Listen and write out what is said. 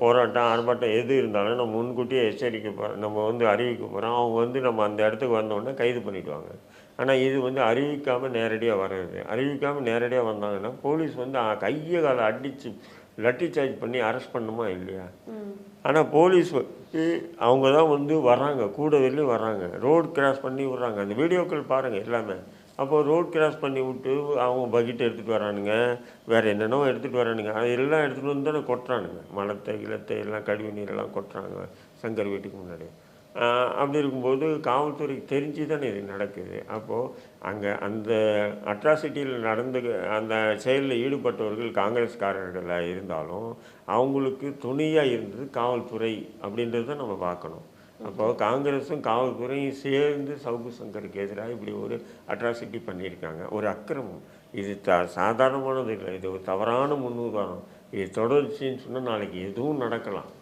போராட்டம், ஆர்ப்பாட்டம் எது இருந்தாலும் நம்ம முன்கூட்டியே எச்சரிக்கை நம்ம அறிவிக்க போகிறோம். அவங்க நம்ம அந்த இடத்துக்கு வந்தோடனே கைது பண்ணிடுவாங்க. ஆனால் இது அறிவிக்காமல் நேரடியாக வர்றது. அறிவிக்காமல் நேரடியாக வந்தாங்கன்னா போலீஸ் கையை காலை அடித்து லட்டி சார்ஜ் பண்ணி அரெஸ்ட் பண்ணுமா இல்லையா? ஆனால் போலீஸ் அவங்க தான் வர்றாங்க, கூட வெளியும் வர்றாங்க, ரோடு கிராஸ் பண்ணி விட்றாங்க. அந்த வீடியோக்கள் பாருங்கள் எல்லாமே. அப்போது ரோட் கிராஸ் பண்ணி விட்டு அவங்க பக்கெட் எடுத்துகிட்டு வரானுங்க, வேறு என்னென்னோ எடுத்துகிட்டு வரானுங்க. அது எல்லாம் எடுத்துகிட்டு வந்து தானே கொட்டுறானுங்க. மலத்தை கிளத்தை எல்லாம் கழிவு நீரெல்லாம் கொட்டுறாங்க சங்கர் வீட்டுக்கு முன்னாடி. அப்படி இருக்கும்போது காவல்துறைக்கு தெரிஞ்சு தானே இது நடக்குது. அப்போது அங்கே அந்த அட்ராசிட்டியில் அந்த செயலில் ஈடுபட்டவர்கள் காங்கிரஸ்காரர்களாக இருந்தாலும் அவங்களுக்கு துணையாக இருந்தது காவல்துறை அப்படின்றது தான் நம்ம பார்க்கணும். அப்போது காங்கிரஸும் காவல்துறையும் சேர்ந்து சவுக்கு சங்கருக்கு எதிராக இப்படி ஒரு அட்ராசிட்டி பண்ணியிருக்காங்க. ஒரு அக்கிரமம். இது சாதாரணமானது இல்லை. இது ஒரு தவறான முன்னுதாரணம். இது தொடர்ச்சின்னு சொன்னால் நாளைக்கு எதுவும் நடக்கலாம்.